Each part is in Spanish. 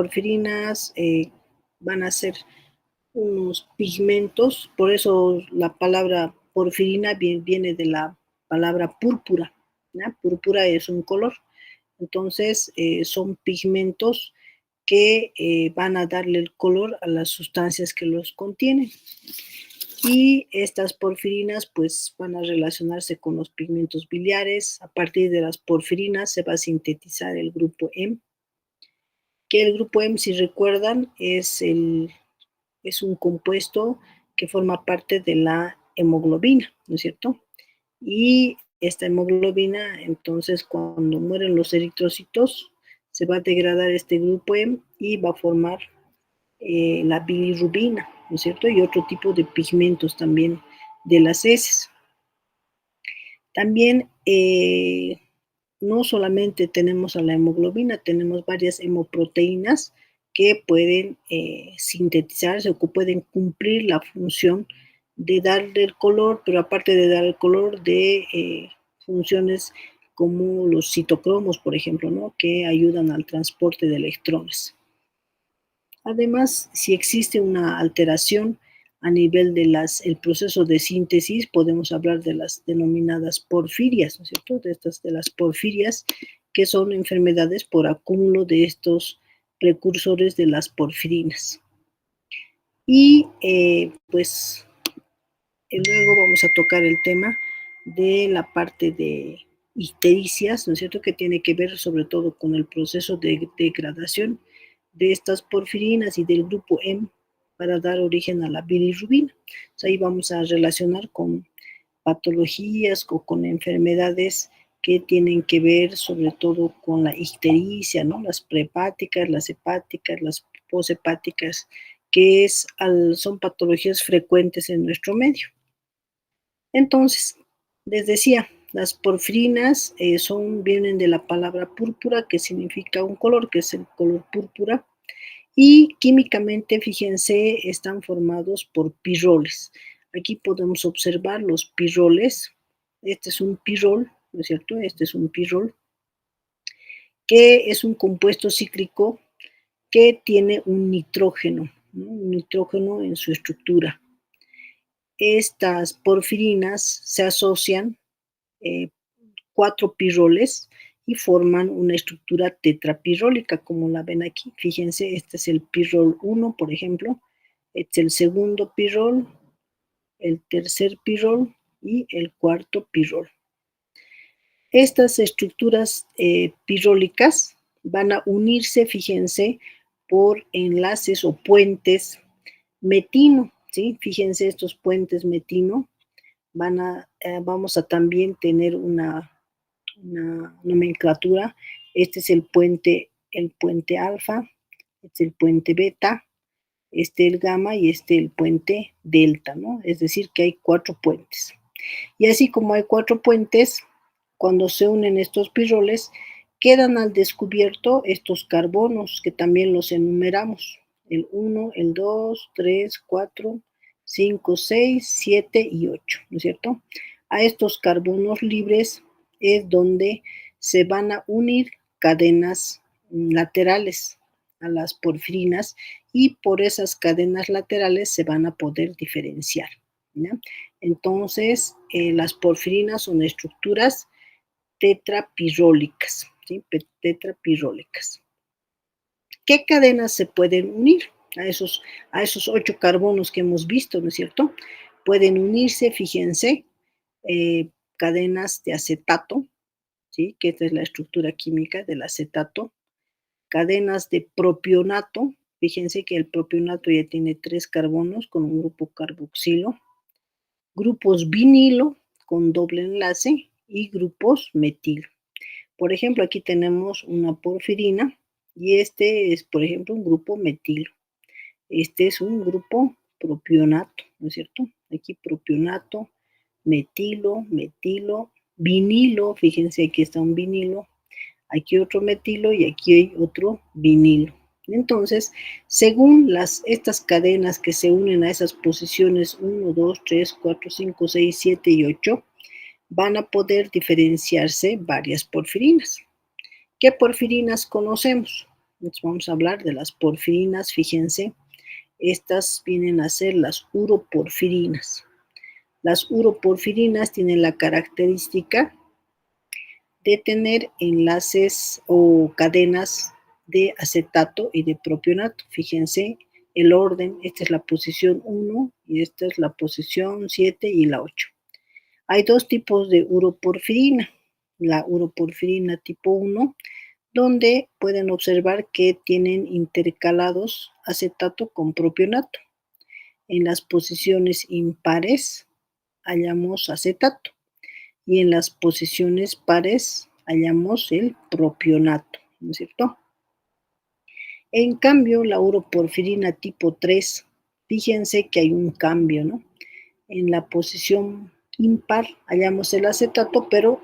porfirinas van a ser unos pigmentos, por eso la palabra porfirina viene de la palabra púrpura, ¿no? Púrpura es un color, entonces son pigmentos que van a darle el color a las sustancias que los contienen. Y estas porfirinas pues van a relacionarse con los pigmentos biliares. A partir de las porfirinas se va a sintetizar el grupo M, que el grupo M, si recuerdan, es un compuesto que forma parte de la hemoglobina, ¿no es cierto? Y esta hemoglobina, entonces, cuando mueren los eritrocitos, se va a degradar este grupo M y va a formar la bilirrubina, ¿no es cierto? Y otro tipo de pigmentos también de las heces. También no solamente tenemos a la hemoglobina, tenemos varias hemoproteínas que pueden sintetizarse o que pueden cumplir la función de darle el color, pero aparte de dar el color, de funciones como los citocromos, por ejemplo, ¿no? Que ayudan al transporte de electrones. Además, si existe una alteración a nivel de el proceso de síntesis, podemos hablar de las denominadas porfirias, ¿no es cierto? De las porfirias, que son enfermedades por acúmulo de estos precursores de las porfirinas. Y pues luego vamos a tocar el tema de la parte de ictericias, ¿no es cierto?, que tiene que ver sobre todo con el proceso de degradación de estas porfirinas y del grupo M para dar origen a la bilirrubina. Entonces, ahí vamos a relacionar con patologías o con enfermedades que tienen que ver sobre todo con la ictericia, ¿no? Las prehepáticas, las hepáticas, las poshepáticas, que son patologías frecuentes en nuestro medio. Entonces, les decía, las porfirinas vienen de la palabra púrpura, que significa un color, que es el color púrpura, y químicamente, fíjense, están formados por pirroles. Aquí podemos observar los pirroles. Este es un pirrol, ¿no es cierto? Este es un pirrol, que es un compuesto cíclico que tiene un nitrógeno, ¿no? Un nitrógeno en su estructura. Estas porfirinas se asocian 4 pirroles y forman una estructura tetrapirrólica, como la ven aquí. Fíjense, este es el pirrol 1, por ejemplo, este es el segundo pirrol, el tercer pirrol y el cuarto pirrol. Estas estructuras pirrólicas van a unirse, fíjense, por enlaces o puentes metino, ¿sí? Fíjense, estos puentes metino vamos a también tener una nomenclatura. Este es el puente alfa, este es el puente beta, este el gamma y este el puente delta, ¿no? Es decir, que hay 4 puentes. Y así como hay 4 puentes, cuando se unen estos pirroles, quedan al descubierto estos carbonos, que también los enumeramos. El 1, el 2, 3, 4, 5, 6, 7 y 8, ¿no es cierto? A estos carbonos libres es donde se van a unir cadenas laterales a las porfirinas, y por esas cadenas laterales se van a poder diferenciar, ¿ya? Entonces, las porfirinas son estructuras tetrapirrólicas, ¿sí? Tetrapirrólicas. ¿Qué cadenas se pueden unir a esos 8 carbonos que hemos visto, ¿no es cierto? Pueden unirse, fíjense, cadenas de acetato, ¿sí? Que esta es la estructura química del acetato. Cadenas de propionato, fíjense que el propionato ya tiene 3 carbonos con un grupo carboxilo. Grupos vinilo con doble enlace y grupos metilo. Por ejemplo, aquí tenemos una porfirina y este es, por ejemplo, un grupo metilo. Este es un grupo propionato, ¿no es cierto? Aquí propionato, metilo, vinilo, fíjense, aquí está un vinilo, aquí otro metilo y aquí hay otro vinilo. Entonces, según estas cadenas que se unen a esas posiciones 1, 2, 3, 4, 5, 6, 7 y 8, van a poder diferenciarse varias porfirinas. ¿Qué porfirinas conocemos? Entonces vamos a hablar de las porfirinas, fíjense, estas vienen a ser las uroporfirinas. Las uroporfirinas tienen la característica de tener enlaces o cadenas de acetato y de propionato. Fíjense el orden, esta es la posición 1 y esta es la posición 7 y la 8. Hay dos tipos de uroporfirina. La uroporfirina tipo 1, donde pueden observar que tienen intercalados acetato con propionato. En las posiciones impares hallamos acetato y en las posiciones pares hallamos el propionato, ¿no es cierto? En cambio, la uroporfirina tipo 3, fíjense que hay un cambio, ¿no? En la posición impar hallamos el acetato, pero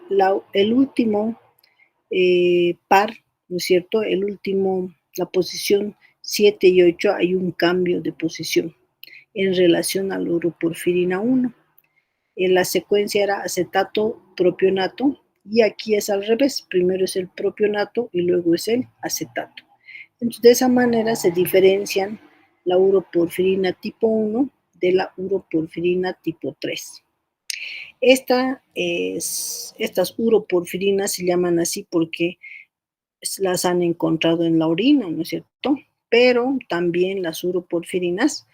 el último par, ¿no es cierto? La posición 7 y 8 hay un cambio de posición en relación a la uroporfirina 1. En la secuencia era acetato, propionato, y aquí es al revés, primero es el propionato y luego es el acetato. Entonces, de esa manera se diferencian la uroporfirina tipo 1 de la uroporfirina tipo 3. Estas uroporfirinas se llaman así porque las han encontrado en la orina, ¿no es cierto? Pero también las uroporfirinas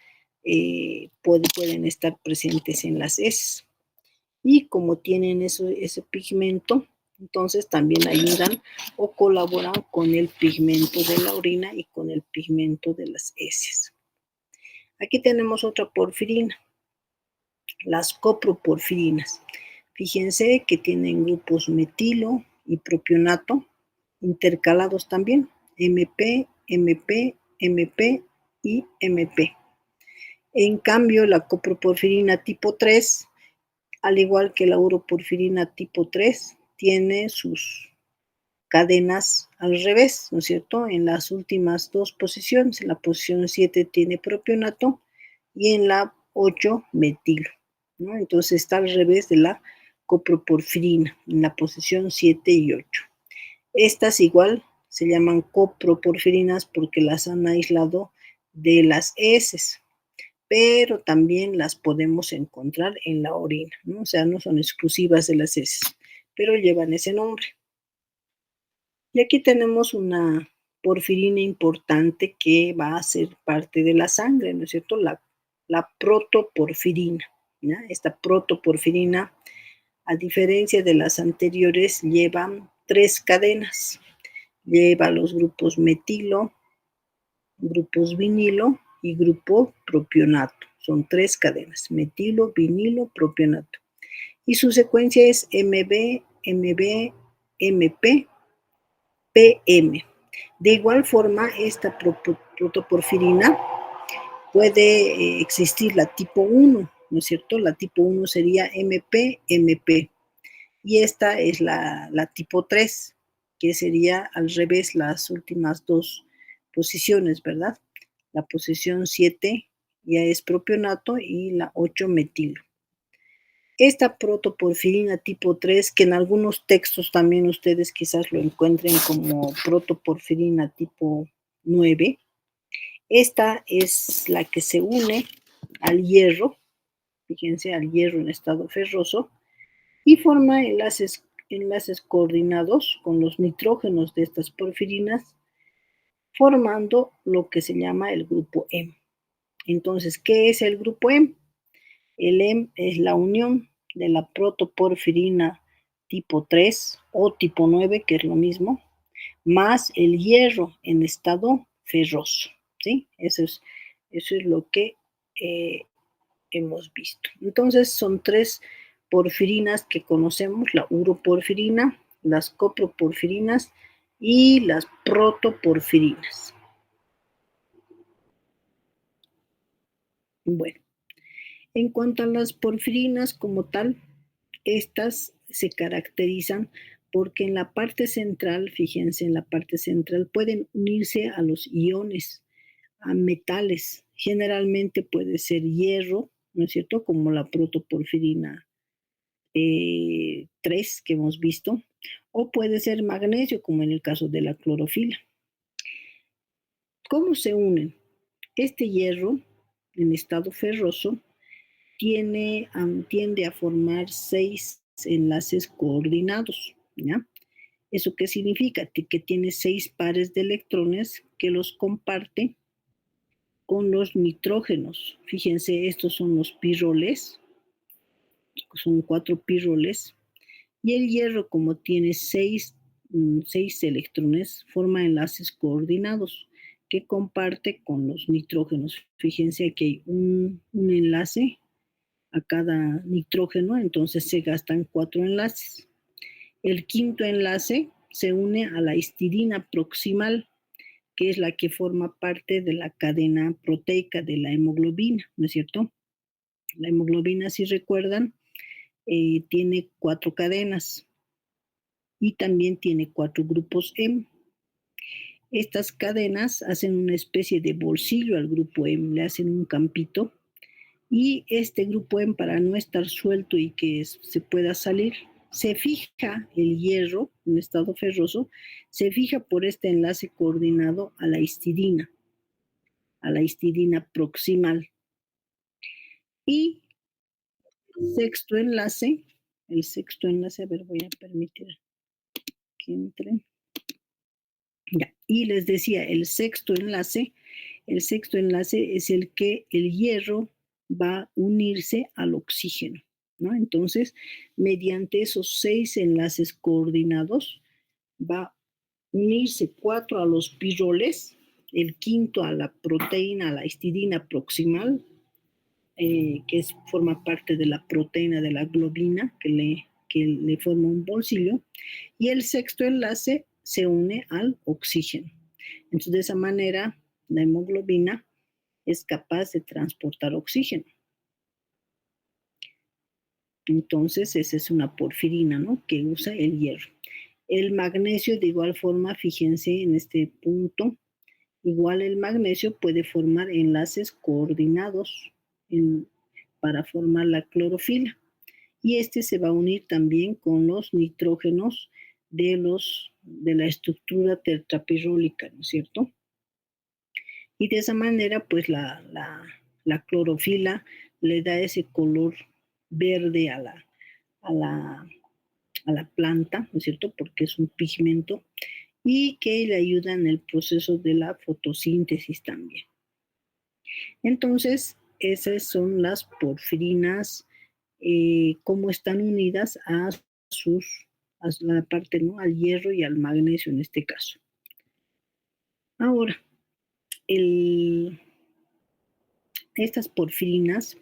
pueden estar presentes en las heces. Y como tienen ese pigmento, entonces también ayudan o colaboran con el pigmento de la orina y con el pigmento de las heces. Aquí tenemos otra porfirina, las coproporfirinas. Fíjense que tienen grupos metilo y propionato intercalados también, MP, MP, MP y MP. En cambio, la coproporfirina tipo 3, al igual que la uroporfirina tipo 3, tiene sus cadenas al revés, ¿no es cierto? En las últimas dos posiciones, en la posición 7 tiene propionato y en la 8 metilo, ¿no? Entonces está al revés de la coproporfirina, en la posición 7 y 8. Estas igual se llaman coproporfirinas porque las han aislado de las heces, pero también las podemos encontrar en la orina, ¿no? O sea, no son exclusivas de las heces, pero llevan ese nombre. Y aquí tenemos una porfirina importante que va a ser parte de la sangre, ¿no es cierto? La protoporfirina, ¿ya? Esta protoporfirina, a diferencia de las anteriores, lleva 3 cadenas. Lleva los grupos metilo, grupos vinilo y grupo propionato. Son 3 cadenas, metilo, vinilo, propionato. Y su secuencia es MB, MB, MP, PM. De igual forma, esta protoporfirina puede existir la tipo 1, ¿no es cierto? La tipo 1 sería MP, MP. Y esta es la tipo 3, que sería al revés las últimas dos posiciones, ¿verdad? La posición 7 ya es propionato y la 8 metilo. Esta protoporfirina tipo 3, que en algunos textos también ustedes quizás lo encuentren como protoporfirina tipo 9, esta es la que se une al hierro, fíjense, al hierro en estado ferroso, y forma enlaces coordinados con los nitrógenos de estas porfirinas, formando lo que se llama el grupo M. Entonces, ¿qué es el grupo M? El M es la unión de la protoporfirina tipo 3 o tipo 9, que es lo mismo, más el hierro en estado ferroso, ¿sí? Eso es lo que hemos visto. Entonces, son 3 porfirinas que conocemos, la uroporfirina, las coproporfirinas y las protoporfirinas. Bueno, en cuanto a las porfirinas como tal, estas se caracterizan porque en la parte central, fíjense, en la parte central pueden unirse a los iones, a metales. Generalmente puede ser hierro, ¿no es cierto? Como la protoporfirina 3 que hemos visto, o puede ser magnesio, como en el caso de la clorofila. ¿Cómo se unen? Este hierro, en estado ferroso, tiende a formar 6 enlaces coordinados, ¿ya? ¿Eso qué significa? Que tiene 6 pares de electrones que los comparte con los nitrógenos. Fíjense, estos son los pirroles, son 4 pirroles, y el hierro, como tiene 6 electrones, forma enlaces coordinados que comparte con los nitrógenos. Fíjense, aquí hay un enlace a cada nitrógeno, entonces se gastan 4 enlaces. El quinto enlace se une a la histidina proximal, que es la que forma parte de la cadena proteica de la hemoglobina, ¿no es cierto? La hemoglobina, si recuerdan, tiene 4 cadenas y también tiene 4 grupos M. Estas cadenas hacen una especie de bolsillo al grupo M, le hacen un campito, y este grupo M, para no estar suelto y que se pueda salir, se fija el hierro en estado ferroso, se fija por este enlace coordinado a la histidina proximal. Y el sexto enlace, a ver, voy a permitir que entre. Ya. Y les decía, el sexto enlace es el que el hierro va a unirse al oxígeno, ¿no? Entonces, mediante esos 6 enlaces coordinados, va a unirse 4 a los pirroles, el quinto a la proteína, a la histidina proximal, forma parte de la proteína de la globina, que le forma un bolsillo, y el sexto enlace se une al oxígeno. Entonces, de esa manera, la hemoglobina es capaz de transportar oxígeno. Entonces, esa es una porfirina, ¿no?, que usa el hierro. El magnesio, de igual forma, fíjense en este punto, igual el magnesio puede formar enlaces coordinados para formar la clorofila. Y este se va a unir también con los nitrógenos de la estructura tetrapirrólica, ¿no es cierto? Y de esa manera, pues la clorofila le da ese color verde a la planta, ¿no es cierto? Porque es un pigmento, y que le ayuda en el proceso de la fotosíntesis también. Entonces, esas son las porfirinas, cómo están unidas a la parte, ¿no?, al hierro y al magnesio en este caso. Ahora, estas porfirinas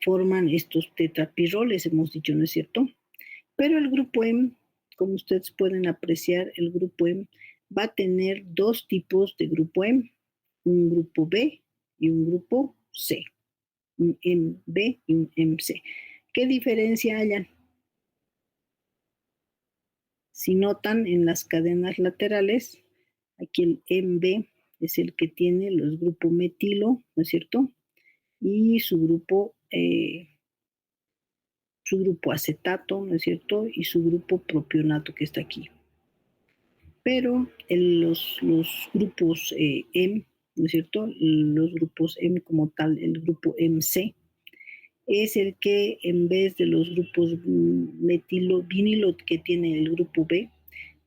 forman estos tetrapirroles, hemos dicho, ¿no es cierto? Pero el grupo M, como ustedes pueden apreciar, el grupo M va a tener 2 tipos de grupo M, un grupo B y un grupo C, un MB y un MC. ¿Qué diferencia hayan? Si notan en las cadenas laterales, aquí el MB es el que tiene los grupos metilo, ¿no es cierto? Y su grupo acetato, ¿no es cierto? Y su grupo propionato, que está aquí. Pero los grupos M, ¿no es cierto? Los grupos M como tal, el grupo MC, es el que, en vez de los grupos metilo, vinilo que tiene el grupo B,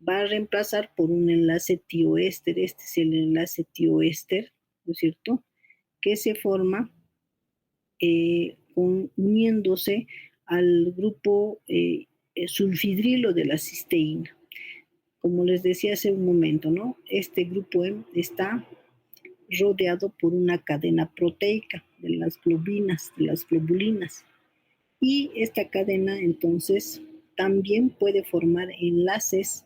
va a reemplazar por un enlace tioéster. Este es el enlace tioéster, ¿no es cierto?, que se forma uniéndose al grupo sulfidrilo de la cisteína. Como les decía hace un momento, ¿no?, este grupo M está rodeado por una cadena proteica de las globinas, de las globulinas. Y esta cadena, entonces, también puede formar enlaces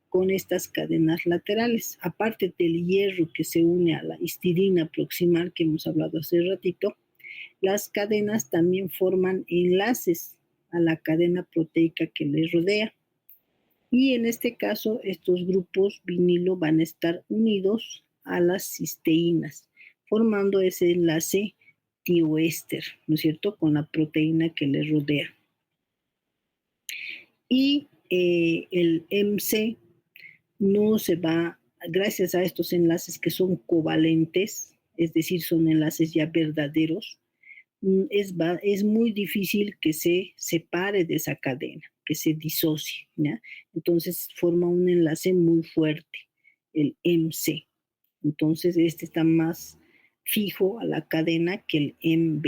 con estas cadenas laterales. Aparte del hierro que se une a la histidina proximal que hemos hablado hace ratito, las cadenas también forman enlaces a la cadena proteica que les rodea. Y en este caso, estos grupos vinilo van a estar unidos a las cisteínas, formando ese enlace tioéster, ¿no es cierto?, con la proteína que les rodea. Y el MC no se va gracias a estos enlaces que son covalentes, es decir, son enlaces ya verdaderos, es muy difícil que se separe de esa cadena, que se disocie, ¿ya? Entonces forma un enlace muy fuerte, el MC. Entonces este está más fijo a la cadena que el MB.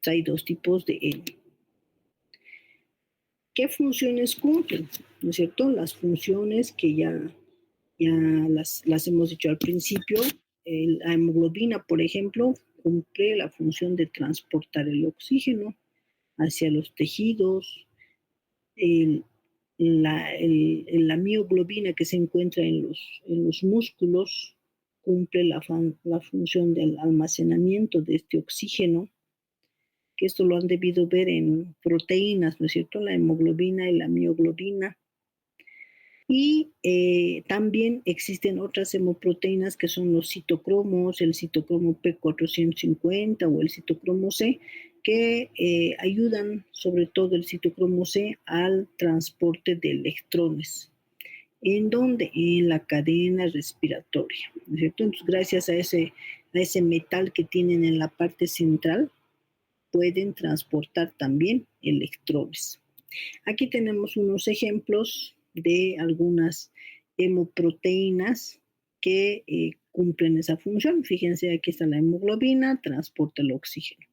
Hay dos tipos de N. ¿Qué funciones cumplen? ¿No es cierto? Las funciones que ya las hemos dicho al principio. La hemoglobina, por ejemplo, cumple la función de transportar el oxígeno hacia los tejidos. La mioglobina que se encuentra en los músculos cumple la función del almacenamiento de este oxígeno, que esto lo han debido ver en proteínas, ¿no es cierto? La hemoglobina y la mioglobina. Y también existen otras hemoproteínas que son los citocromos, el citocromo P450 o el citocromo C, que ayudan, sobre todo el citocromo C, al transporte de electrones. ¿En dónde? En la cadena respiratoria, ¿no es cierto? Entonces, gracias a ese metal que tienen en la parte central, pueden transportar también electrones. Aquí tenemos unos ejemplos de algunas hemoproteínas que cumplen esa función. Fíjense, aquí está la hemoglobina, transporta el oxígeno.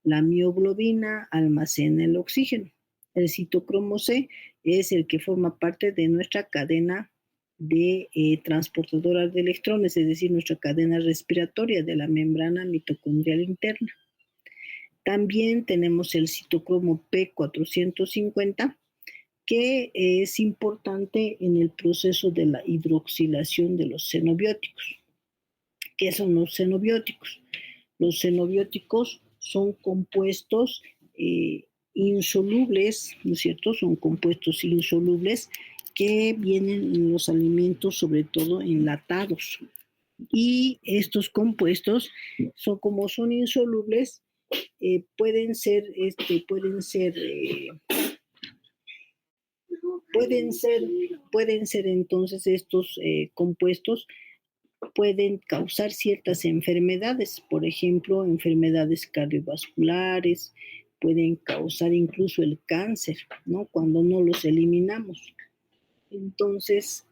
La mioglobina almacena el oxígeno. El citocromo C es el que forma parte de nuestra cadena de transportadora de electrones, es decir, nuestra cadena respiratoria de la membrana mitocondrial interna. También tenemos el citocromo P450, que es importante en el proceso de la hidroxilación de los xenobióticos. ¿Qué son los xenobióticos? Los xenobióticos son compuestos insolubles, ¿no es cierto? Son compuestos insolubles que vienen en los alimentos, sobre todo enlatados. Y estos compuestos como son insolubles, pueden ser entonces estos compuestos pueden causar ciertas enfermedades, por ejemplo, enfermedades cardiovasculares, pueden causar incluso el cáncer, ¿no? Cuando no los eliminamos. Entonces,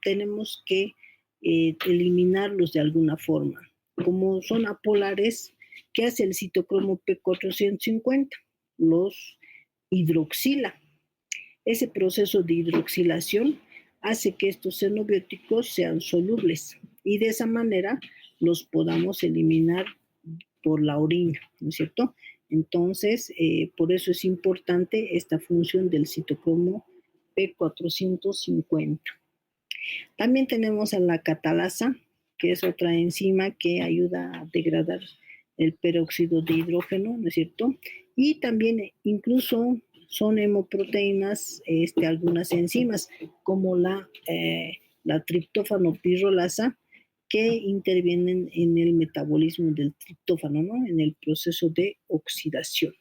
tenemos que eliminarlos de alguna forma. Como son apolares, ¿qué hace el citocromo P450? Los hidroxila. Ese proceso de hidroxilación hace que estos xenobióticos sean solubles y de esa manera los podamos eliminar por la orina, ¿no es cierto? Entonces, por eso es importante esta función del citocromo P450. También tenemos a la catalasa, que es otra enzima que ayuda a degradar el peróxido de hidrógeno, ¿no es cierto? Y también incluso son hemoproteínas, algunas enzimas, como la triptófano pirrolasa, que intervienen en el metabolismo del triptófano, ¿no? En el proceso de oxidación.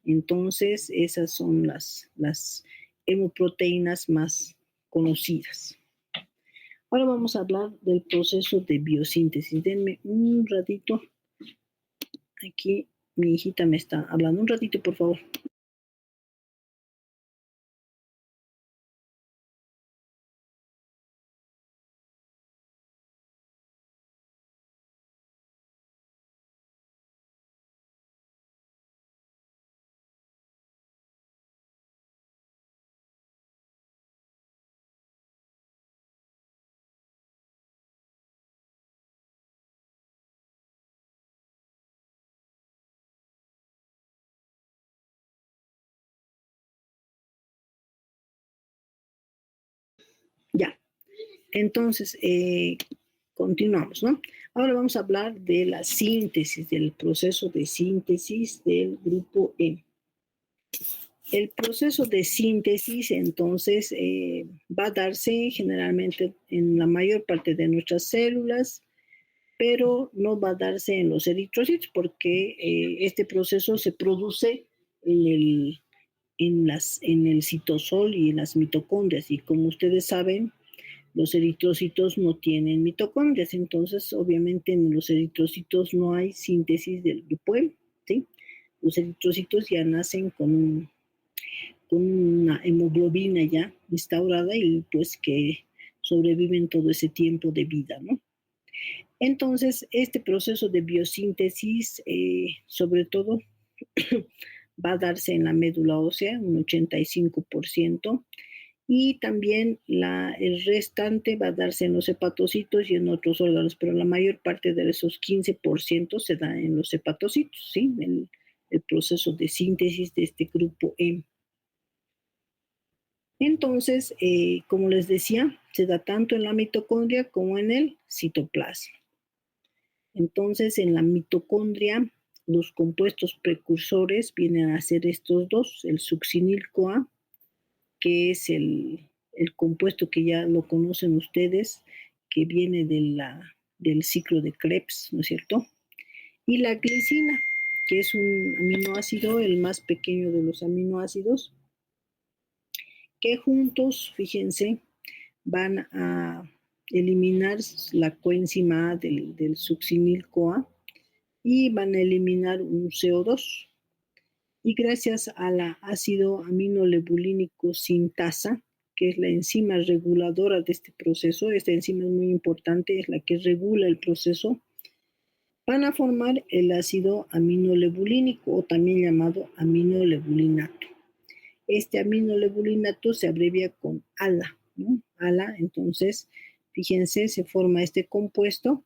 Entonces, esas son las hemoproteínas más conocidas. Ahora vamos a hablar del proceso de biosíntesis. Denme un ratito. Aquí mi hijita me está hablando. Un ratito, por favor. Ya. Entonces, continuamos, ¿no? Ahora vamos a hablar de la síntesis, del proceso de síntesis del grupo E. El proceso de síntesis, entonces, va a darse generalmente en la mayor parte de nuestras células, pero no va a darse en los eritrocitos porque este proceso se produce en el citosol y en las mitocondrias. Y como ustedes saben, los eritrocitos no tienen mitocondrias, entonces obviamente en los eritrocitos no hay síntesis del grupo M, ¿sí? Los eritrocitos ya nacen con una hemoglobina ya instaurada y pues que sobreviven todo ese tiempo de vida, ¿no? Entonces, este proceso de biosíntesis, sobre todo, va a darse en la médula ósea, un 85%, y también el restante va a darse en los hepatocitos y en otros órganos, pero la mayor parte de esos 15% se da en los hepatocitos, ¿sí? El proceso de síntesis de este grupo M. Entonces, como les decía, se da tanto en la mitocondria como en el citoplasma. Entonces, en la mitocondria, los compuestos precursores vienen a ser estos dos, el succinil-CoA, que es el compuesto que ya lo conocen ustedes, que viene del ciclo de Krebs, ¿no es cierto? Y la glicina, que es un aminoácido, el más pequeño de los aminoácidos, que juntos, fíjense, van a eliminar la coenzima A del succinil-CoA y van a eliminar un CO2. Y gracias a la ácido aminolebulínico sintasa, que es la enzima reguladora de este proceso, esta enzima es muy importante, es la que regula el proceso, van a formar el ácido aminolebulínico o también llamado aminolebulinato. Este aminolebulinato se abrevia con ALA, ¿no? ALA, entonces, fíjense, se forma este compuesto,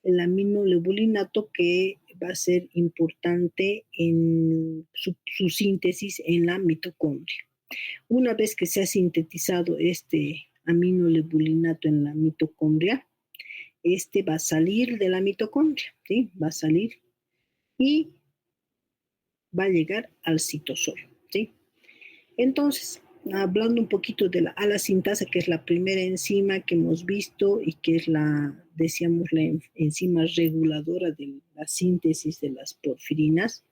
el aminolebulinato, que va a ser importante en su síntesis en la mitocondria. Una vez que se ha sintetizado este aminolebulinato en la mitocondria, este va a salir de la mitocondria, ¿sí? Va a salir y va a llegar al citosol, ¿sí? Entonces, hablando un poquito de la ala-sintasa, que es la primera enzima que hemos visto y que es decíamos, la enzima reguladora de la síntesis de las porfirinas,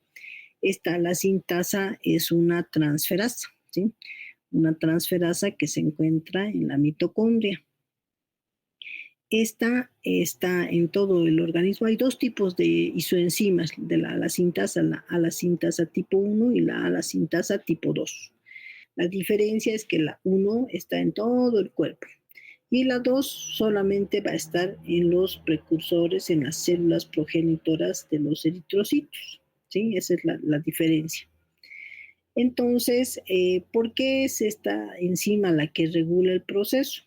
esta ala-sintasa es una transferasa, ¿sí? Una transferasa que se encuentra en la mitocondria. Esta está en todo el organismo. Hay dos tipos de isoenzimas, de la ala-sintasa tipo 1 y la ala-sintasa tipo 2. La diferencia es que la 1 está en todo el cuerpo y la 2 solamente va a estar en los precursores, en las células progenitoras de los eritrocitos, ¿sí? Esa es la diferencia. Entonces, ¿por qué es esta enzima la que regula el proceso?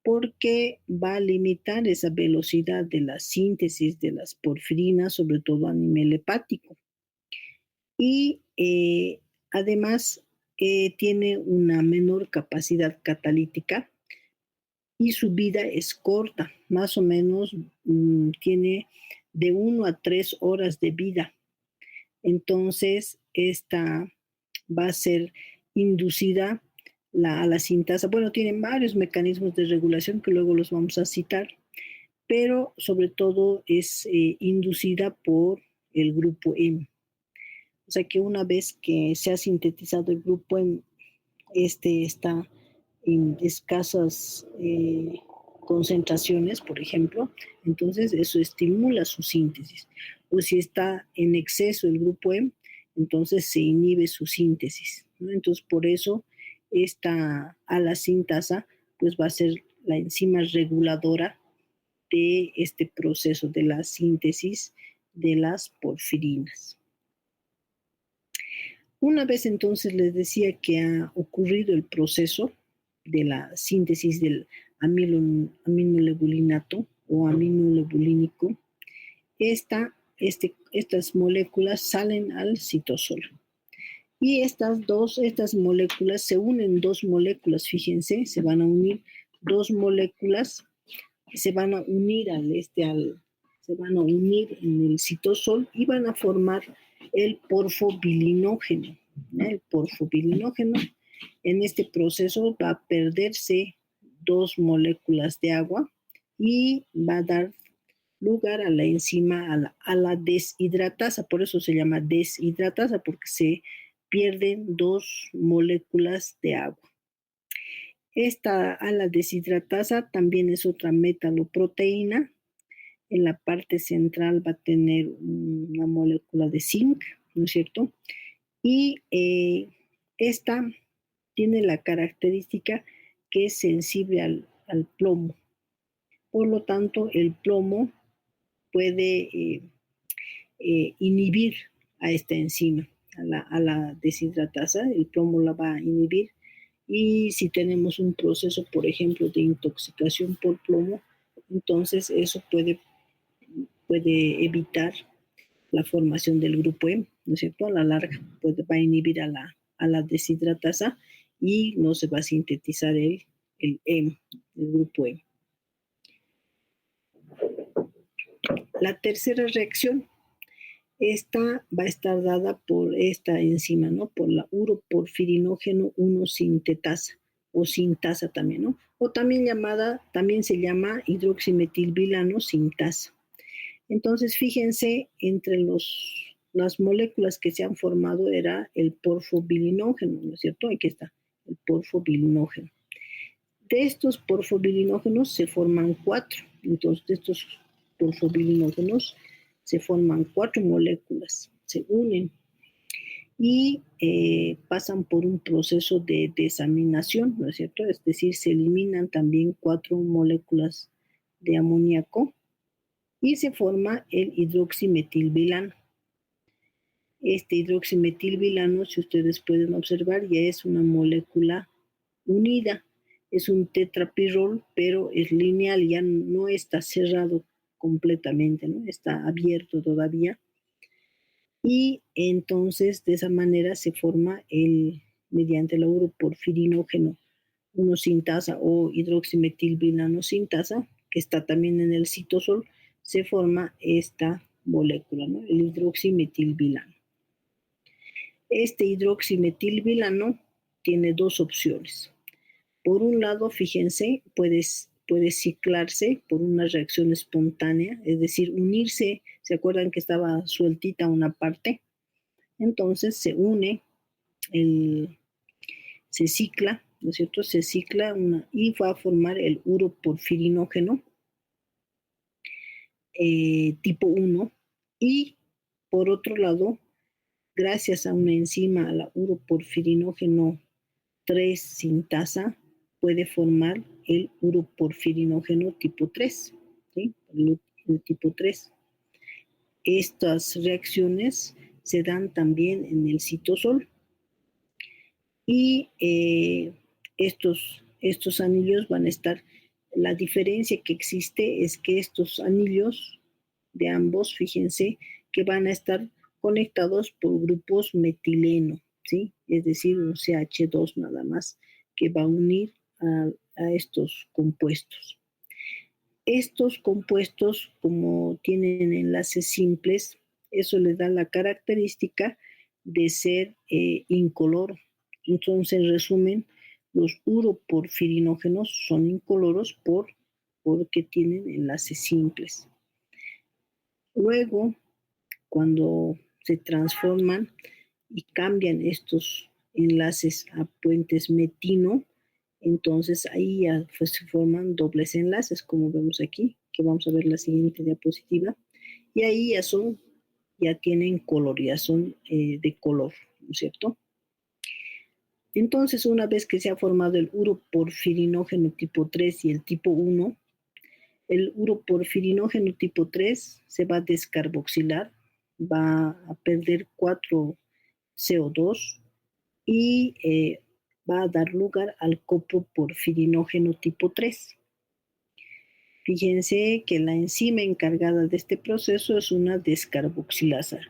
Porque va a limitar esa velocidad de la síntesis de las porfirinas, sobre todo a nivel hepático. Y además tiene una menor capacidad catalítica y su vida es corta, más o menos tiene de 1 a 3 horas de vida. Entonces, esta va a ser inducida a la sintasa. Bueno, tienen varios mecanismos de regulación que luego los vamos a citar, pero sobre todo es inducida por el grupo M. O sea que una vez que se ha sintetizado el grupo M, este está en escasas concentraciones, por ejemplo, entonces eso estimula su síntesis. O si está en exceso el grupo M, entonces se inhibe su síntesis, ¿no? Entonces por eso esta ala-sintasa pues va a ser la enzima reguladora de este proceso de la síntesis de las porfirinas. Una vez entonces les decía que ha ocurrido el proceso de la síntesis del aminolebulinato o aminolebulínico, estas moléculas salen al citosol. Y estas moléculas se unen, dos moléculas, fíjense, se van a unir dos moléculas, se van a unir se van a unir en el citosol y van a formar el porfobilinógeno. El porfobilinógeno en este proceso va a perderse dos moléculas de agua y va a dar lugar a la enzima, a la deshidratasa. Por eso se llama deshidratasa, porque se pierden 2 moléculas de agua. Esta ala deshidratasa también es otra metaloproteína. En la parte central va a tener una molécula de zinc, ¿no es cierto? Y esta tiene la característica que es sensible al plomo. Por lo tanto, el plomo puede inhibir a esta enzima, a la deshidratasa. El plomo la va a inhibir. Y si tenemos un proceso, por ejemplo, de intoxicación por plomo, entonces eso puede evitar la formación del grupo M, ¿no es cierto? A la larga va a inhibir a la deshidratasa y no se va a sintetizar el M, el grupo M. La tercera reacción, esta va a estar dada por esta enzima, ¿no? Por la uroporfirinógeno 1 sintetasa o sintasa también, ¿no? O también se llama hidroximetilbilano sintasa. Entonces, fíjense, entre las moléculas que se han formado era el porfobilinógeno, ¿no es cierto? Aquí está, el porfobilinógeno. De estos porfobilinógenos se forman 4. Entonces, de estos porfobilinógenos se forman 4 moléculas, se unen y pasan por un proceso de desaminación, ¿no es cierto? Es decir, se eliminan también 4 moléculas de amoníaco y se forma el hidroximetilbilano. Este hidroximetilbilano, si ustedes pueden observar, ya es una molécula unida. Es un tetrapirrol, pero es lineal, ya no está cerrado completamente, ¿no? Está abierto todavía. Y entonces de esa manera se forma mediante el uroporfirinógeno 1 sintasa o hidroximetilbilano sintasa, que está también en el citosol, se forma esta molécula, ¿no? El hidroximetilbilano. Este hidroximetilbilano tiene 2 opciones. Por un lado, fíjense, puede ciclarse por una reacción espontánea, es decir, unirse. ¿Se acuerdan que estaba sueltita una parte? Entonces se une, se cicla, ¿no es cierto? Se cicla y va a formar el uroporfirinógeno tipo 1. Y por otro lado, gracias a una enzima, a la uroporfirinógeno 3 sintasa, puede formar el uroporfirinógeno tipo 3, ¿sí? El tipo 3. Estas reacciones se dan también en el citosol y estos anillos van a estar, la diferencia que existe es que estos anillos de ambos, fíjense, que van a estar conectados por grupos metileno, ¿sí? Es decir, un CH2 nada más, que va a unir a estos compuestos. Estos compuestos, como tienen enlaces simples, eso les da la característica de ser incoloro. Entonces, en resumen, los uroporfirinógenos son incoloros porque tienen enlaces simples. Luego, cuando se transforman y cambian estos enlaces a puentes metino, entonces ahí ya se forman dobles enlaces, como vemos aquí, que vamos a ver la siguiente diapositiva, y ahí ya tienen color, ya son de color, ¿no es cierto? Entonces, una vez que se ha formado el uroporfirinógeno tipo 3 y el tipo 1, el uroporfirinógeno tipo 3 se va a descarboxilar, va a perder 4 CO2 y va a dar lugar al coproporfirinógeno tipo 3. Fíjense que la enzima encargada de este proceso es una descarboxilasa,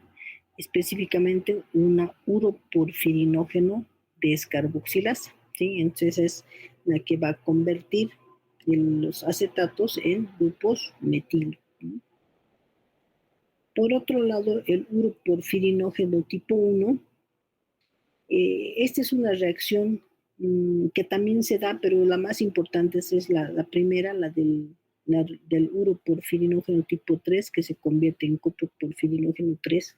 específicamente una uroporfirinógeno descarboxilasa, ¿sí? Entonces es la que va a convertir los acetatos en grupos metilo. Por otro lado, el uroporfirinógeno tipo 1, esta es una reacción que también se da, pero la más importante es la primera, la del uroporfirinógeno tipo 3, que se convierte en coproporfirinógeno 3.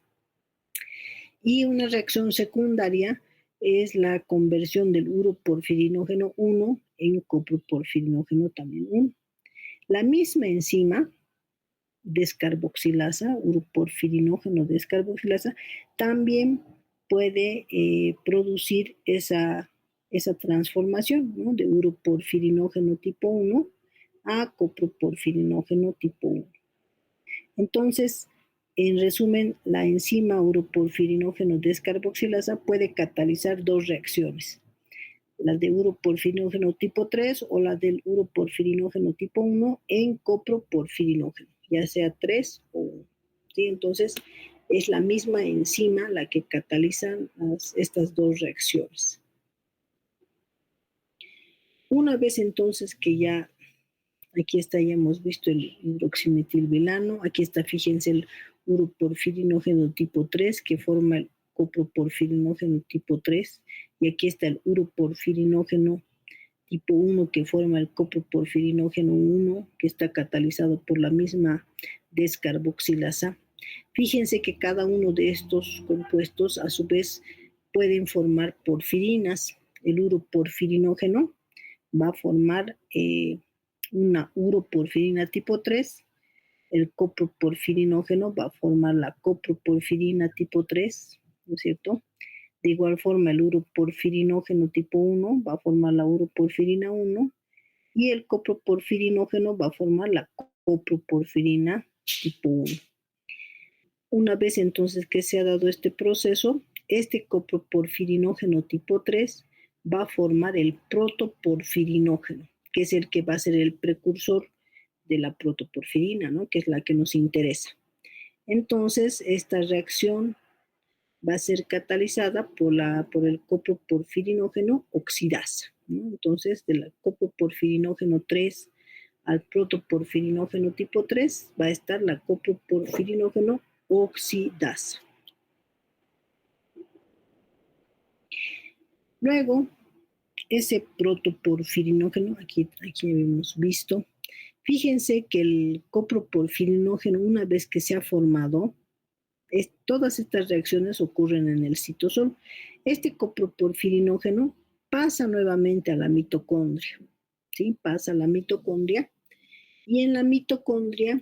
Y una reacción secundaria es la conversión del uroporfirinógeno 1 en coproporfirinógeno también 1. La misma enzima descarboxilasa, uroporfirinógeno descarboxilasa, también puede producir esa transformación, ¿no?, de uroporfirinógeno tipo 1 a coproporfirinógeno tipo 1. Entonces, en resumen, la enzima uroporfirinógeno descarboxilasa puede catalizar dos reacciones: la de uroporfirinógeno tipo 3 o la del uroporfirinógeno tipo 1 en coproporfirinógeno, ya sea 3 o 1. ¿Sí? Entonces, es la misma enzima la que cataliza estas dos reacciones. Una vez entonces que ya, aquí está, ya hemos visto el hidroximetilbilano, aquí está, fíjense, el uroporfirinógeno tipo 3 que forma el coproporfirinógeno tipo 3, y aquí está el uroporfirinógeno tipo 1 que forma el coproporfirinógeno 1, que está catalizado por la misma descarboxilasa. Fíjense que cada uno de estos compuestos a su vez pueden formar porfirinas. El uroporfirinógeno va a formar una uroporfirina tipo 3, el coproporfirinógeno va a formar la coproporfirina tipo 3, ¿no es cierto? De igual forma, el uroporfirinógeno tipo 1 va a formar la uroporfirina 1 y el coproporfirinógeno va a formar la coproporfirina tipo 1. Una vez entonces que se ha dado este proceso, este coproporfirinógeno tipo 3 va a formar el protoporfirinógeno, que es el que va a ser el precursor de la protoporfirina, ¿no?, que es la que nos interesa. Entonces, esta reacción va a ser catalizada por el coproporfirinógeno oxidasa, ¿no? Entonces, del coproporfirinógeno 3 al protoporfirinógeno tipo 3 va a estar la coproporfirinógeno oxidasa. Luego, ese protoporfirinógeno, aquí hemos visto, fíjense que el coproporfirinógeno, una vez que se ha formado, todas estas reacciones ocurren en el citosol. Este coproporfirinógeno pasa nuevamente a la mitocondria, ¿sí? Pasa a la mitocondria, y en la mitocondria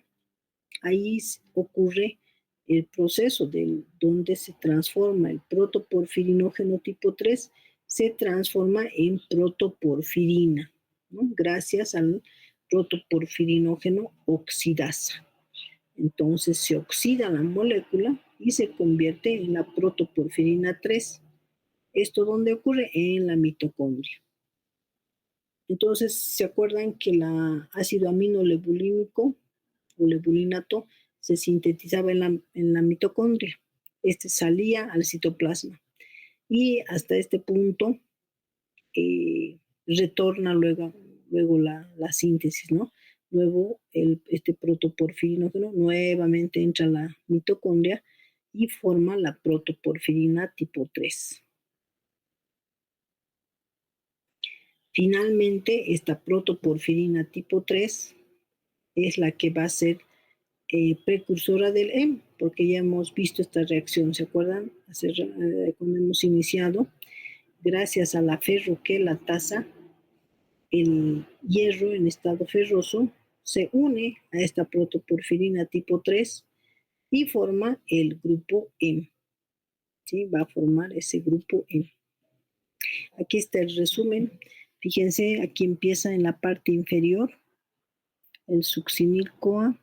ahí ocurre el proceso donde se transforma el protoporfirinógeno tipo 3, se transforma en protoporfirina, ¿no?, gracias al protoporfirinógeno oxidasa. Entonces se oxida la molécula y se convierte en la protoporfirina 3. ¿Esto dónde ocurre? En la mitocondria. Entonces, ¿se acuerdan que el ácido aminolebulínico o lebulinato se sintetizaba en la mitocondria? Este salía al citoplasma y hasta este punto retorna luego la síntesis, ¿no? Luego este protoporfirinógeno nuevamente entra a la mitocondria y forma la protoporfirina tipo 3. Finalmente, esta protoporfirina tipo 3 es la que va a ser precursora del EM, porque ya hemos visto esta reacción, ¿se acuerdan? Cuando hemos iniciado, gracias a la ferroquelatasa, el hierro en estado ferroso se une a esta protoporfirina tipo 3 y forma el grupo M. ¿Sí? Va a formar ese grupo M. Aquí está el resumen. Fíjense, aquí empieza en la parte inferior el succinil-CoA,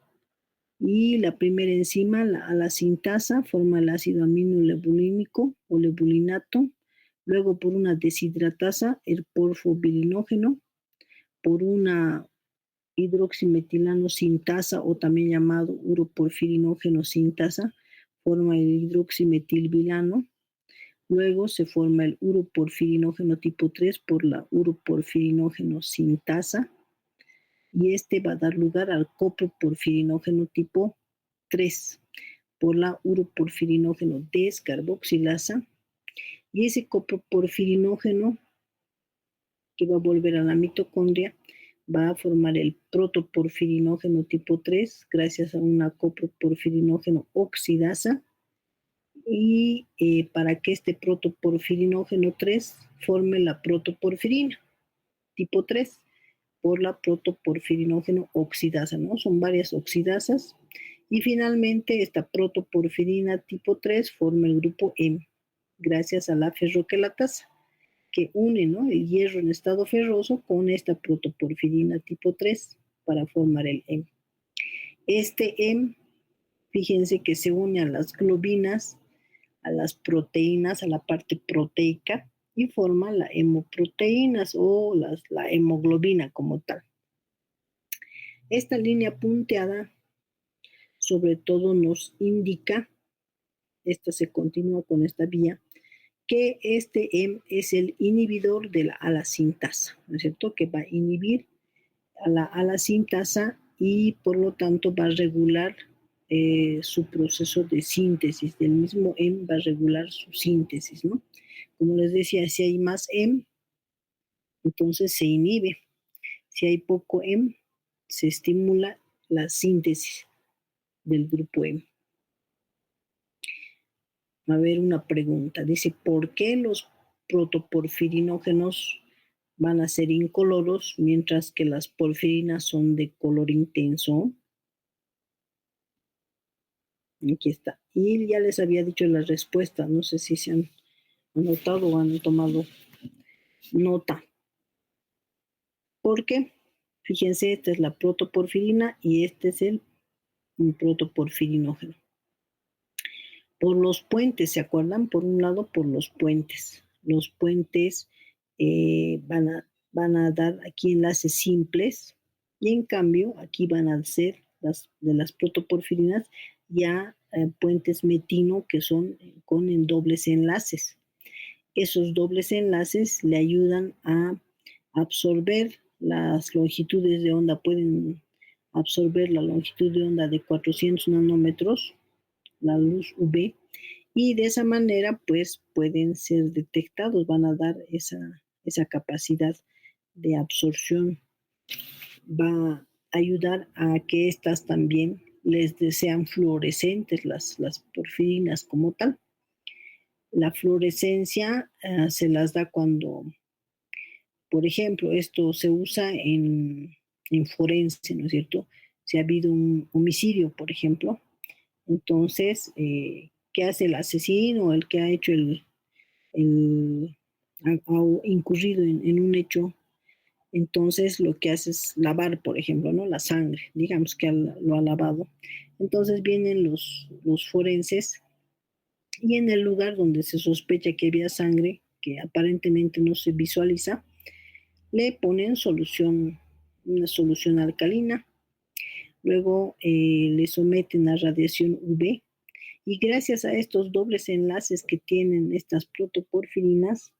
y la primera enzima, la sintasa, forma el ácido aminolebulínico o lebulinato. Luego, por una deshidratasa, el porfobirinógeno, por una hidroximetilano sintasa, o también llamado uroporfirinógeno sintasa, forma el hidroximetilbilano. Luego se forma el uroporfirinógeno tipo 3 por la uroporfirinógeno sintasa, y este va a dar lugar al coproporfirinógeno tipo 3 por la uroporfirinógeno descarboxilasa, y ese coproporfirinógeno que va a volver a la mitocondria va a formar el protoporfirinógeno tipo 3 gracias a una coproporfirinógeno oxidasa, y para que este protoporfirinógeno 3 forme la protoporfirina tipo 3 por la protoporfirinógeno oxidasa, ¿no? Son varias oxidasas. Y finalmente esta protoporfirina tipo 3 forma el grupo M, gracias a la ferroquelatasa, que une, ¿no?, el hierro en estado ferroso con esta protoporfirina tipo 3 para formar el M. Este M, fíjense que se une a las globinas, a las proteínas, a la parte proteica, y forma la hemoproteínas o la hemoglobina como tal. Esta línea punteada sobre todo nos indica, esta se continúa con esta vía, que este M es el inhibidor de la alacintasa, ¿no es cierto?, que va a inhibir a la alacintasa y por lo tanto va a regular su proceso de síntesis. Del mismo M va a regular su síntesis, ¿no? Como les decía, si hay más M, entonces se inhibe. Si hay poco M, se estimula la síntesis del grupo M. A ver, una pregunta. Dice, ¿por qué los protoporfirinógenos van a ser incoloros mientras que las porfirinas son de color intenso? Aquí está. Y ya les había dicho la respuesta. No sé si se han anotado o han tomado nota. ¿Por qué? Fíjense, esta es la protoporfirina y este es el protoporfirinógeno. Por los puentes, ¿se acuerdan? Por un lado, por los puentes. Los puentes van a dar aquí enlaces simples y en cambio aquí van a ser de las protoporfirinas ya puentes metino que son con dobles enlaces. Esos dobles enlaces le ayudan a absorber las longitudes de onda, pueden absorber la longitud de onda de 400 nanómetros, la luz UV, y de esa manera pues pueden ser detectados, van a dar esa capacidad de absorción, va a ayudar a que estas también sean fluorescentes, las porfirinas como tal. La fluorescencia se las da cuando, por ejemplo, esto se usa en forense, ¿no es cierto? Si ha habido un homicidio, por ejemplo, entonces, ¿qué hace el asesino, el que ha hecho ha incurrido en un hecho? Entonces lo que hace es lavar, por ejemplo, ¿no?, la sangre, digamos que lo ha lavado. Entonces vienen los forenses y en el lugar donde se sospecha que había sangre, que aparentemente no se visualiza, le ponen una solución alcalina, luego le someten a radiación UV y gracias a estos dobles enlaces que tienen estas protoporfirinas,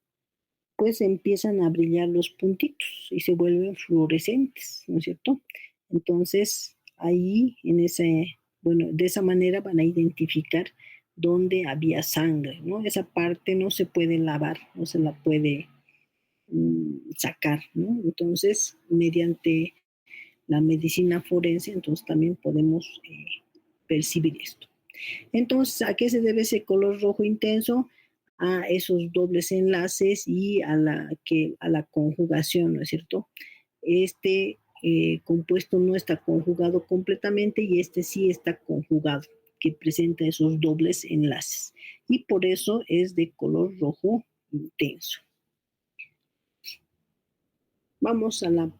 pues empiezan a brillar los puntitos y se vuelven fluorescentes, ¿no es cierto? Entonces, ahí, de esa manera van a identificar dónde había sangre, ¿no? Esa parte no se puede lavar, no se la puede sacar, ¿no? Entonces, mediante la medicina forense, entonces también podemos percibir esto. Entonces, ¿a qué se debe ese color rojo intenso? A esos dobles enlaces y a la conjugación, ¿no es cierto? Este compuesto no está conjugado completamente y este sí está conjugado, que presenta esos dobles enlaces. Y por eso es de color rojo intenso. Vamos a la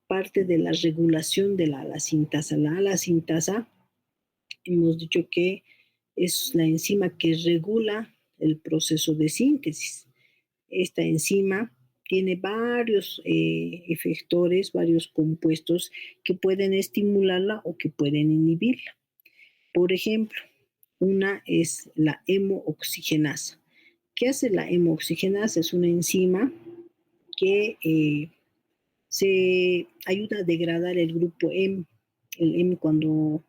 parte de la regulación de la alacintasa. La alacintasa, hemos dicho que es la enzima que regula el proceso de síntesis. Esta enzima tiene varios efectores, varios compuestos que pueden estimularla o que pueden inhibirla. Por ejemplo, una es la hemooxigenasa. ¿Qué hace la hemooxigenasa? Es una enzima que se ayuda a degradar el grupo M. El M cuando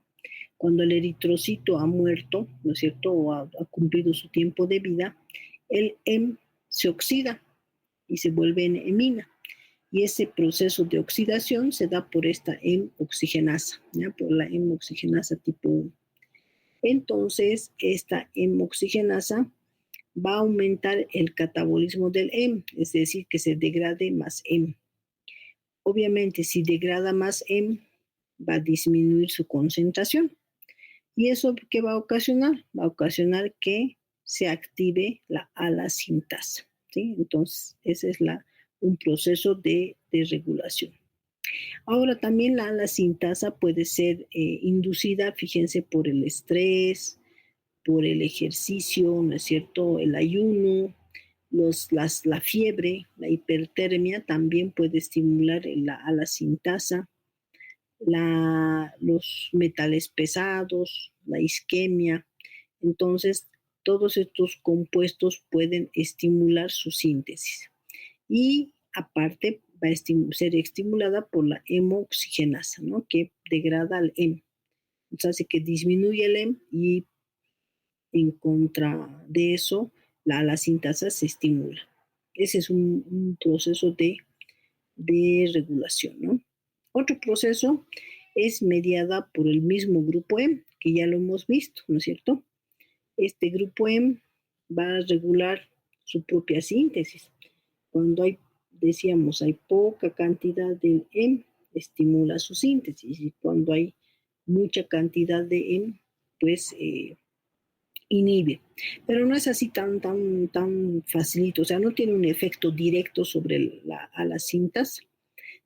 el eritrocito ha muerto, ¿no es cierto?, o ha cumplido su tiempo de vida, el M se oxida y se vuelve en hemina. Y ese proceso de oxidación se da por esta M-oxigenasa, ¿ya?, por la M-oxigenasa tipo 1. Entonces, esta hemoxigenasa va a aumentar el catabolismo del hemo, es decir, que se degrade más hemo. Obviamente, si degrada más hemo, va a disminuir su concentración. ¿Y eso qué va a ocasionar? Va a ocasionar que se active la alacintasa, ¿sí? Entonces, ese es un proceso de regulación. Ahora, también la alacintasa puede ser inducida, fíjense, por el estrés, por el ejercicio, ¿no es cierto? El ayuno, la fiebre, la hipertermia también puede estimular a la sintasa, los metales pesados, la isquemia. Entonces, todos estos compuestos pueden estimular su síntesis. Y aparte va a ser estimulada por la hemoxigenasa, ¿no? Que degrada al hemo. Entonces hace que disminuye el hemo y en contra de eso, la sintasa se estimula. Ese es un proceso de regulación, ¿no? Otro proceso es mediada por el mismo grupo M, que ya lo hemos visto, ¿no es cierto? Este grupo M va a regular su propia síntesis. Cuando decíamos, hay poca cantidad de M, estimula su síntesis. Y cuando hay mucha cantidad de M, pues inhibe. Pero no es así tan facilito, o sea, no tiene un efecto directo sobre a las cintas,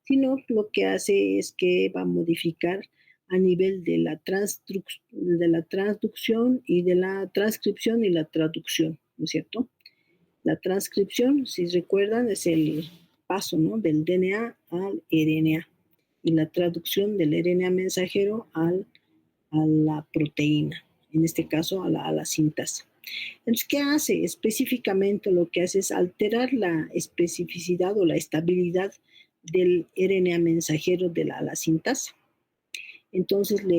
sino lo que hace es que va a modificar a nivel de la transducción y de la transcripción y la traducción, ¿no es cierto? La transcripción, si recuerdan, es el paso, ¿no? Del DNA al RNA y la traducción del RNA mensajero a la proteína, en este caso a la sintasa. Entonces, ¿qué hace? Específicamente lo que hace es alterar la especificidad o la estabilidad del RNA mensajero de la sintasa. Entonces, lo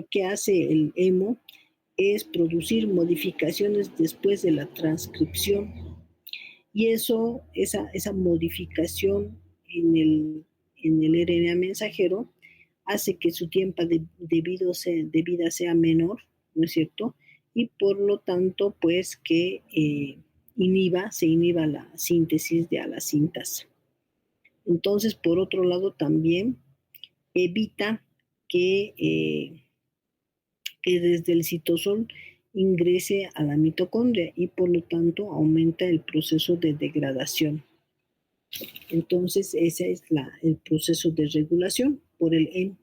que hace el hemo es producir modificaciones después de la transcripción. Y esa modificación en el RNA mensajero hace que su tiempo de vida sea menor, ¿no es cierto? Y por lo tanto, pues que se inhiba la síntesis de alacintasa. Entonces, por otro lado, también evita que desde el citosol ingrese a la mitocondria y por lo tanto aumenta el proceso de degradación. Entonces, ese es el proceso de regulación por el EN.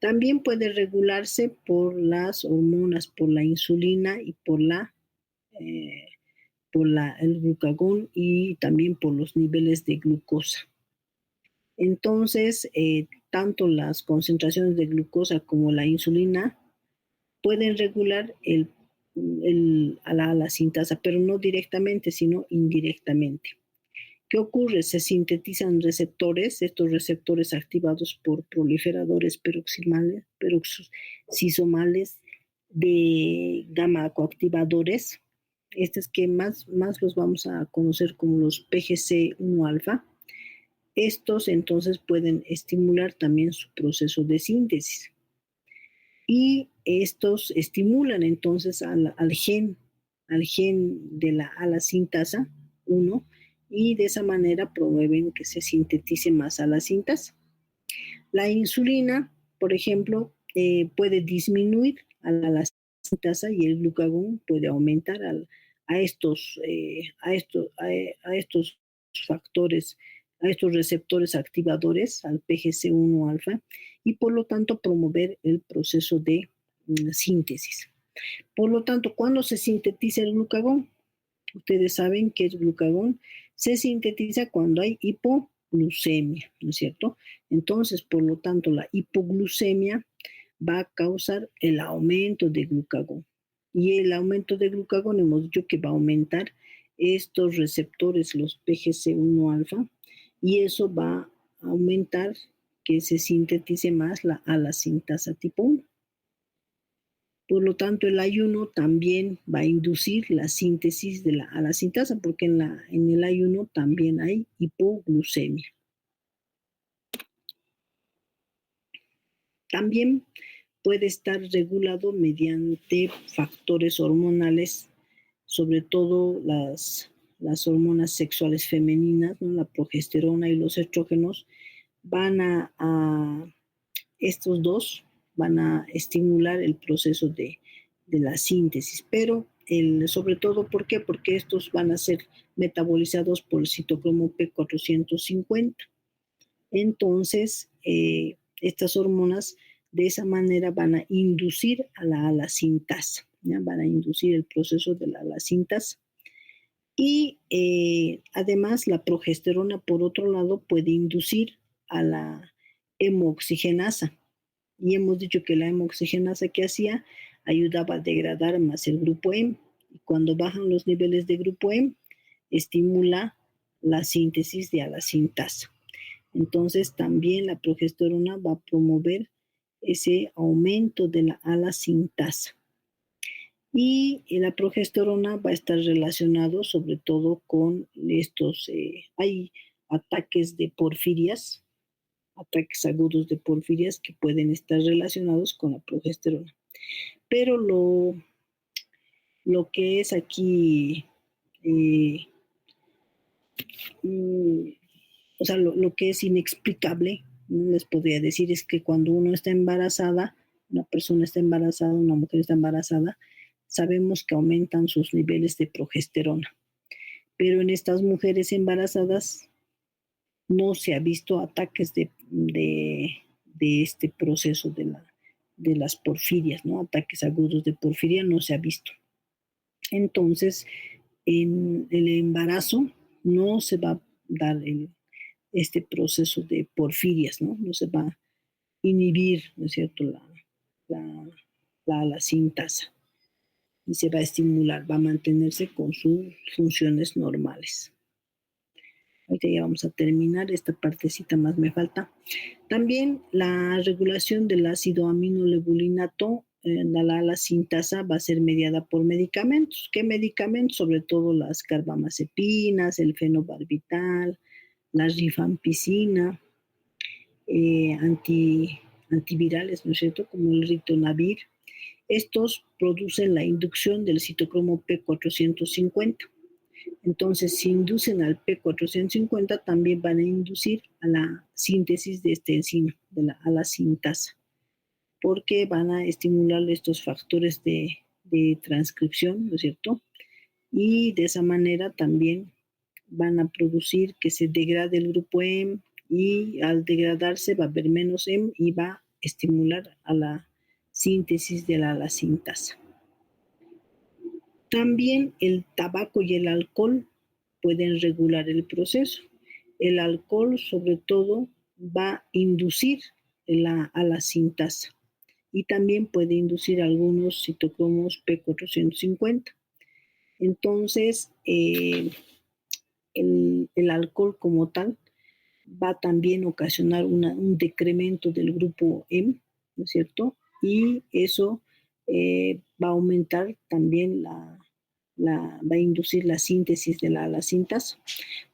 También puede regularse por las hormonas, por la insulina y eh, el glucagón y también por los niveles de glucosa. Entonces, tanto las concentraciones de glucosa como la insulina pueden regular a la sintasa, pero no directamente, sino indirectamente. ¿Qué ocurre? Se sintetizan receptores, estos receptores activados por proliferadores peroxisomales de gamma coactivadores, estos que más los vamos a conocer como los PGC1 alfa. Estos entonces pueden estimular también su proceso de síntesis. Y estos estimulan entonces al gen de a la sintasa 1 y de esa manera promueven que se sintetice más a la sintasa. La insulina, por ejemplo, puede disminuir a la sintasa y el glucagón puede aumentar a estos factores, a estos receptores activadores, al PGC1 alfa, y por lo tanto promover el proceso de síntesis. Por lo tanto, ¿cuándo se sintetiza el glucagón? Ustedes saben que el glucagón se sintetiza cuando hay hipoglucemia, ¿no es cierto? Entonces, por lo tanto, la hipoglucemia va a causar el aumento de glucagón. Y el aumento de glucagón hemos dicho que va a aumentar estos receptores, los PGC1 alfa, y eso va a aumentar que se sintetice más la alacintasa tipo 1. Por lo tanto, el ayuno también va a inducir la síntesis de la alacintasa, porque en el ayuno también hay hipoglucemia. También puede estar regulado mediante factores hormonales, sobre todo las hormonas sexuales femeninas, ¿no? La progesterona y los estrógenos van estos dos van a estimular el proceso de la síntesis, pero sobre todo, ¿por qué? Porque estos van a ser metabolizados por el citocromo P450. Entonces, estas hormonas de esa manera van a inducir a la alacintasa, ¿ya? Van a inducir el proceso de la alacintasa. Y además la progesterona, por otro lado, puede inducir a la hemooxigenasa. Y hemos dicho que la hemooxigenasa que hacía ayudaba a degradar más el grupo M. Y cuando bajan los niveles de grupo M, estimula la síntesis de alacintasa. Entonces también la progesterona va a promover ese aumento de la alacintasa. Y la progesterona va a estar relacionado sobre todo con estos, hay ataques de porfirias, ataques agudos de porfirias que pueden estar relacionados con la progesterona. Pero lo que es aquí, o sea, lo que es inexplicable, ¿no? Les podría decir, es que cuando uno está embarazada, una persona está embarazada, una mujer está embarazada, sabemos que aumentan sus niveles de progesterona. Pero en estas mujeres embarazadas no se ha visto ataques de este proceso de las porfirias, ¿no? Ataques agudos de porfiria no se ha visto. Entonces, en el embarazo no se va a dar este proceso de porfirias, ¿no? No se va a inhibir, ¿no es cierto?, la alacintasa y se va a estimular, va a mantenerse con sus funciones normales. Ahorita ya vamos a terminar, esta partecita más me falta. También la regulación del ácido aminolebulinato, la alacintasa, va a ser mediada por medicamentos. ¿Qué medicamentos? Sobre todo las carbamazepinas, el fenobarbital, la rifampicina, antivirales, ¿no es cierto?, como el ritonavir. Estos producen la inducción del citocromo P450. Entonces, si inducen al P450, también van a inducir a la síntesis de este enzima, de la alacintasa, porque van a estimular estos factores de transcripción, ¿no es cierto? Y de esa manera también van a producir que se degrade el grupo M, y al degradarse va a haber menos M y va a estimular a la síntesis de la alacintasa. También el tabaco y el alcohol pueden regular el proceso. El alcohol, sobre todo, va a inducir la alacintasa y también puede inducir algunos citocromos P450. Entonces, el alcohol como tal va también a ocasionar un decremento del grupo M, ¿no es cierto? Y eso va a aumentar también va a inducir la síntesis de la alacintasa.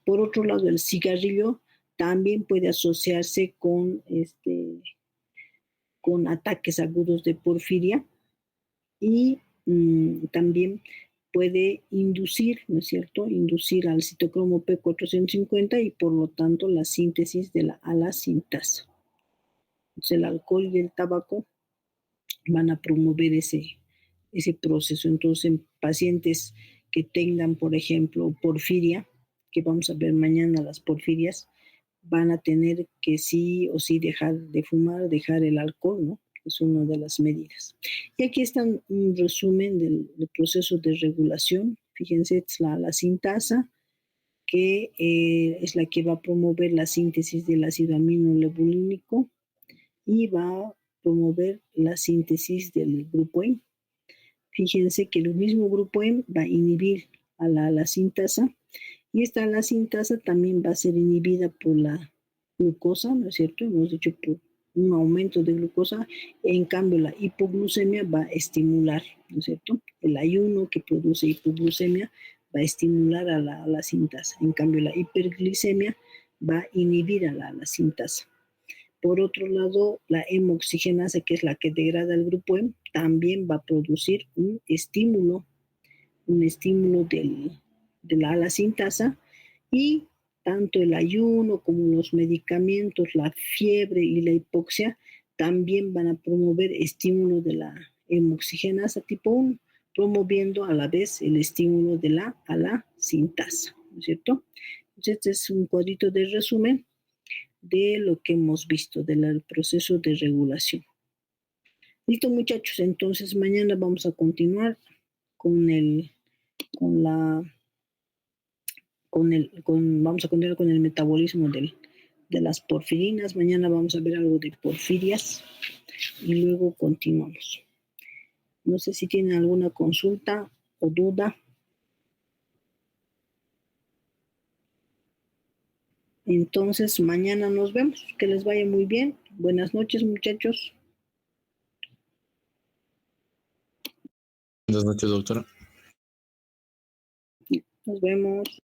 Por otro lado, el cigarrillo también puede asociarse con ataques agudos de porfiria y también puede inducir, ¿no es cierto?, inducir al citocromo P450 y por lo tanto la síntesis de la alacintasa. Entonces el alcohol y el tabaco van a promover ese proceso. Entonces en pacientes que tengan, por ejemplo, porfiria, que vamos a ver mañana las porfirias, van a tener que sí o sí dejar de fumar, dejar el alcohol, ¿no? Es una de las medidas. Y aquí está un resumen del proceso de regulación. Fíjense, es la alacintasa, que es la que va a promover la síntesis del ácido aminolebulínico y va a promover la síntesis del grupo M. Fíjense que el mismo grupo M va a inhibir a la alacintasa y esta alacintasa también va a ser inhibida por la glucosa, ¿no es cierto? Hemos dicho por un aumento de glucosa, en cambio la hipoglucemia va a estimular, ¿no es cierto? El ayuno que produce hipoglucemia va a estimular a la alacintasa, en cambio la hiperglicemia va a inhibir a la alacintasa. Por otro lado, la hemoxigenasa, que es la que degrada el grupo M, también va a producir un estímulo de la ala sintasa, y tanto el ayuno como los medicamentos, la fiebre y la hipoxia también van a promover estímulo de la hemoxigenasa tipo 1, promoviendo a la vez el estímulo de la ala sintasa, ¿no es cierto? Entonces, este es un cuadrito de resumen de lo que hemos visto del proceso de regulación. Listo, muchachos, entonces mañana vamos a continuar con el, con la, vamos a continuar con el metabolismo de las porfirinas. Mañana vamos a ver algo de porfirias y luego continuamos. No sé si tienen alguna consulta o duda. Entonces, mañana nos vemos. Que les vaya muy bien. Buenas noches, muchachos. Buenas noches, doctora. Nos vemos.